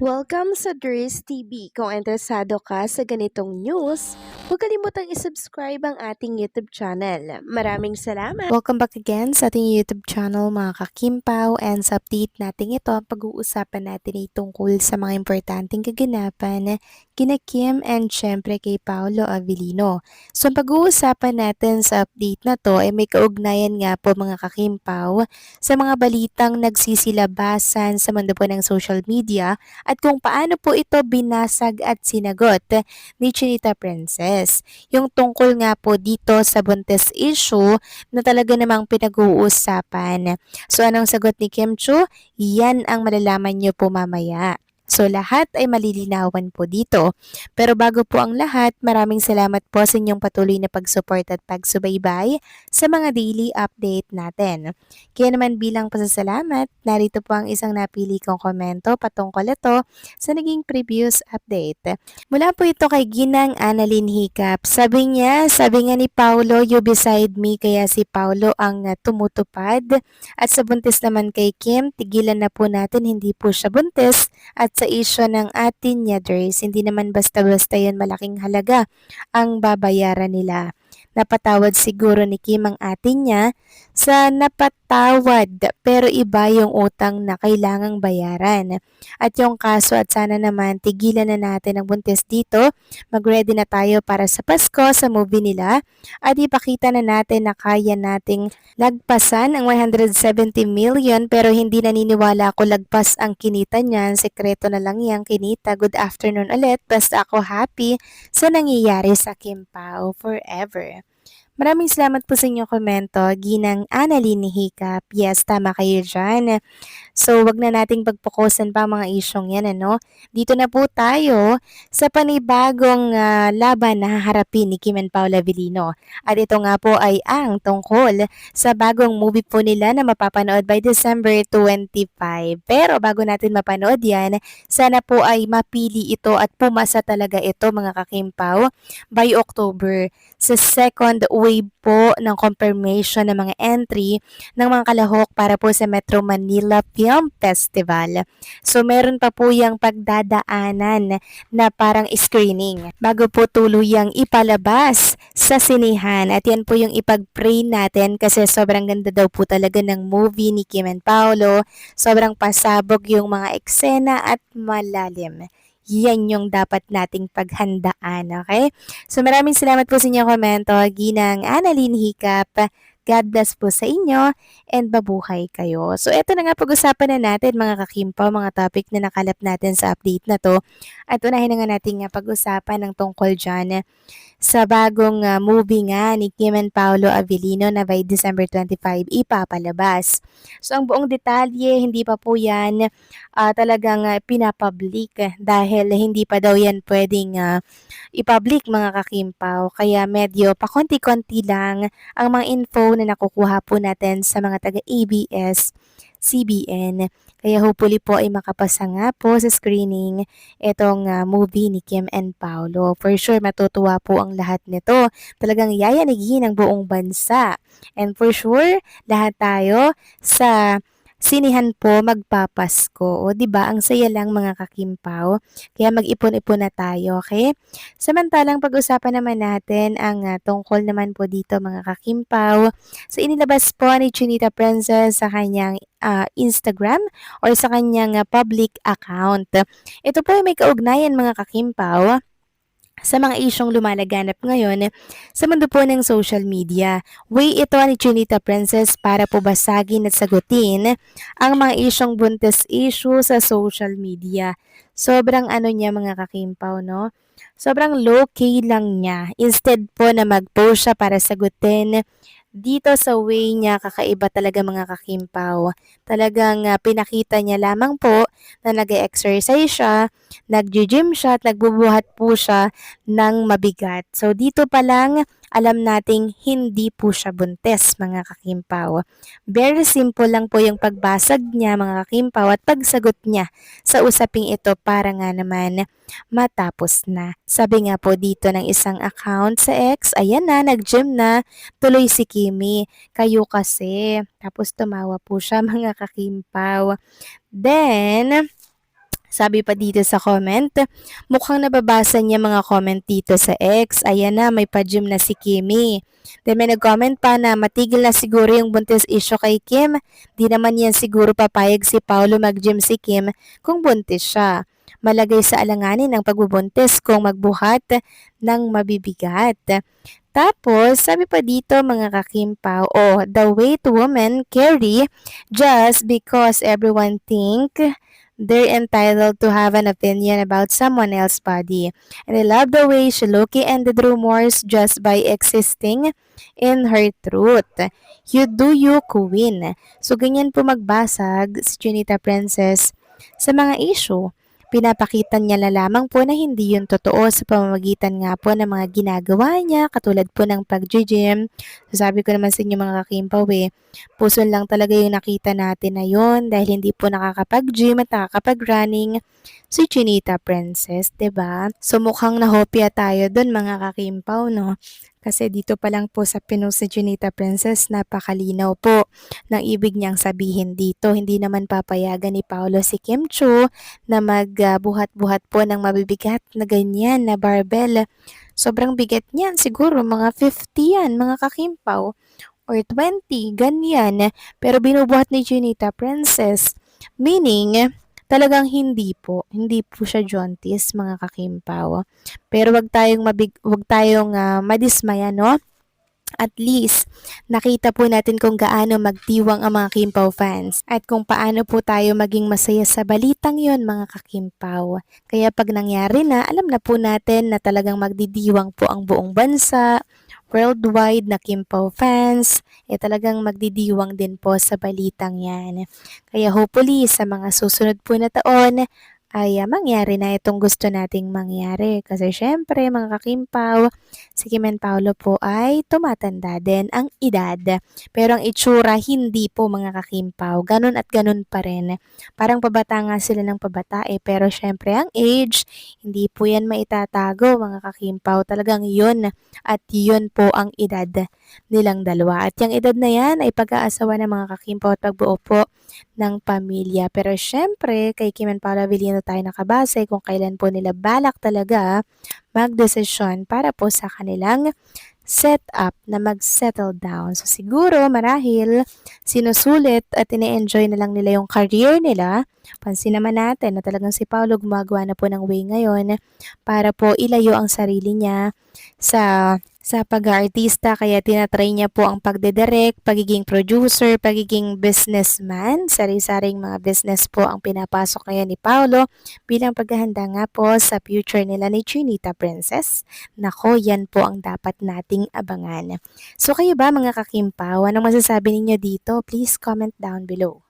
Welcome sa Dries TV. Kung interesado ka sa ganitong news, huwag kalimutang isubscribe ang ating YouTube channel. Maraming salamat! Welcome back again sa ating YouTube channel mga kakimpaw, and sa update natin ito, pag-uusapan natin ay tungkol sa mga importanteng kaganapan kina Kim and syempre kay Paolo Avellino. So ang pag-uusapan natin sa update na to ay may kaugnayan nga po mga kakimpaw sa mga balitang nagsisilabasan sa mundo po ng social media at kung paano po ito binasag at sinagot ni Chinita Princess. Yung tungkol nga po dito sa buntis issue na talaga namang pinag-uusapan. So anong sagot ni Kim Chu? Yan ang malalaman nyo po mamaya. So lahat ay malilinawan po dito. Pero bago po ang lahat, maraming salamat po sa inyong patuloy na pag-support at pagsubaybay sa mga daily update natin. Kaya naman bilang pasasalamat, narito po ang isang napili kong komento patungkol ito sa naging previous update. Mula po ito kay Ginang Annalyn Hiccup. Sabi nga ni Paulo, you beside me, kaya si Paulo ang tumutupad. At sa buntis naman kay Kim, tigilan na po natin, hindi po siya buntis. At sa issue ng atin niya, Dres, hindi naman basta-basta yan malaking halaga ang babayaran nila. Napatawad siguro ni Kim ang atin niya sa napatawad pero iba yung utang na kailangang bayaran. At yung kaso at sana naman tigilan na natin ang buntis dito. Mag-ready na tayo para sa Pasko sa movie nila at ipakita na natin na kaya nating lagpasan ang 170 million pero hindi naniniwala ako lagpas ang kinita niyan. Sekreto na lang yang kinita. Good afternoon ulit. Basta ako happy sa nangyayari sa Kim Pao forever. Maraming salamat po sa inyong komento, Ginang Annalyn Hiccup. Yes, tama kayo dyan. So, wag na nating pagpokusan pa ang mga isyong yan, ano? Dito na po tayo sa panibagong laban na haharapin ni Kim and Paula Avellino. At ito nga po ay ang tungkol sa bagong movie po nila na mapapanood by December 25. Pero bago natin mapanood yan, sana po ay mapili ito at pumasa talaga ito mga kakimpaw by October sa second wave po ng confirmation ng mga entry ng mga kalahok para po sa Metro Manila Film Festival. So meron pa po yung pagdadaanan na parang screening bago po tuluyang ipalabas sa sinihan. At yan po yung ipag-pray natin kasi sobrang ganda daw po talaga ng movie ni Kim and Paolo. Sobrang pasabog yung mga eksena at malalim. Yan yung dapat nating paghandaan, okay? So maraming salamat po sa inyong komento, Ginang Annalyn Hiccup. God bless po sa inyo and babuhay kayo. So eto na nga pag-usapan na natin mga kakimpa, mga topic na nakalap natin sa update na to. At unahin na nga natin nga pag-usapan ng tungkol dyan sa bagong movie nga ni Kim and Paolo Avellino na by December 25 ipapalabas. So ang buong detalye, hindi pa po yan talagang pinapublic dahil hindi pa daw yan pwedeng i-public mga kakimpaw. Kaya medyo pakonti-konti lang ang mga info na nakukuha po natin sa mga taga-ABS CBN. Kaya hopefully po ay makapasa nga po sa screening itong movie ni Kim and Paolo. For sure, matutuwa po ang lahat nito. Talagang yayanigin ang buong bansa. And for sure, lahat tayo sa sinihan po magpapasko. O, di ba? Ang saya lang mga kakimpaw. Kaya mag-ipon-ipon na tayo, okay? Samantalang pag-usapan naman natin ang tungkol naman po dito mga kakimpaw. So inilabas po ni Chinita Princess sa kanyang Instagram or sa kanyang public account. Ito po ay may kaugnayan mga kakimpaw sa mga isyong lumalaganap ngayon sa mundo po ng social media. Way ito ni Chinita Princess para po basagin at sagutin ang mga isyong buntis issue sa social media. Sobrang ano niya mga kakimpaw, no? Sobrang low-key lang niya. Instead po na mag-post siya para sagutin dito sa way niya, kakaiba talaga mga kakimpaw. Talagang pinakita niya lamang po na nag-exercise siya, nag-gym siya at nagbubuhat po siya ng mabigat. So dito pa lang alam nating hindi po siya buntis mga kakimpaw. Very simple lang po yung pagbasag niya mga kakimpaw at pagsagot niya sa usaping ito para nga naman matapos na. Sabi nga po dito ng isang account sa X, ayan na, nag-gym na, tuloy si Kimi. Kayo kasi. Tapos tumawa po siya mga kakimpaw. Then, Sabi pa dito sa comment, mukhang nababasa niya mga comment dito sa X. Ayan na, may pa-gym na si Kimi. Then may nag-comment pa na matigil na siguro yung buntis issue kay Kim. Di naman yan siguro papayag si Paolo mag-gym si Kim kung buntis siya. Malagay sa alanganin ang pagbubuntis kung magbuhat ng mabibigat. Tapos, sabi pa dito mga kakimpaw, the weight woman carry just because everyone think they're entitled to have an opinion about someone else's body. And I love the way she Loki ended rumors just by existing in her truth. You do you, queen. So, ganyan po magbasag si Junita Princess sa mga issue. Pinapakita niya na lamang po na hindi yun totoo sa pamamagitan nga po ng mga ginagawa niya, katulad po ng pag-gym. So, sabi ko naman sa inyo mga kakimpaw puso lang talaga yung nakita natin na yun dahil hindi po nakakapag-gym at nakakapag-running si Chinita Princess, 'di ba? So mukhang nahopya tayo dun mga kakimpaw, no? Kasi dito pa lang po sa pinost ni Chinita Princess, napakalinaw po ng ibig niyang sabihin dito. Hindi naman papayagan ni Paolo si Kim Chu na magbuhat-buhat po ng mabibigat na ganyan na barbell. Sobrang bigat niyan, siguro mga 50 yan, mga kakimpaw or 20, ganyan. Pero binubuhat ni Junita Princess. Meaning, talagang hindi po siya jaunties, mga kakimpaw. Pero wag tayong madismaya, no? At least, nakita po natin kung gaano magdiwang ang mga Kimpaw fans at kung paano po tayo maging masaya sa balitang yon mga kakimpaw. Kaya pag nangyari na, alam na po natin na talagang magdidiwang po ang buong bansa, worldwide na Kimpaw fans, talagang magdidiwang din po sa balitang yan. Kaya hopefully sa mga susunod po na taon, ay mangyari na itong gusto nating mangyari. Kasi syempre mga kakimpaw, si Kim and Paolo po ay tumatanda din ang edad. Pero ang itsura hindi po mga kakimpaw. Ganun at ganun pa rin. Parang pabata nga sila ng pabata pero syempre ang age, hindi po yan maitatago mga kakimpaw. Talagang yun at yun po ang edad nilang dalawa. At yung edad na yan ay pag-aasawa ng mga kakimpaw at pagbuo po ng pamilya. Pero syempre, kay Kim and Paolo Avellino tayo nakabase kung kailan po nila balak talaga magdesisyon para po sa kanilang set up na mag-settle down. So siguro marahil sinusulit at ine-enjoy na lang nila yung career nila. Pansin naman natin na talagang si Paolo gumagawa na po ng way ngayon para po ilayo ang sarili niya sa pag-aartista, kaya tinatry niya po ang pagdedirect, pagiging producer, pagiging businessman. Sari-saring mga business po ang pinapasok ngayon ni Paolo bilang paghahanda nga po sa future nila ni Chinita Princess. Nako, yan po ang dapat nating abangan. So kayo ba mga kakimpaw, anong masasabi ninyo dito? Please comment down below.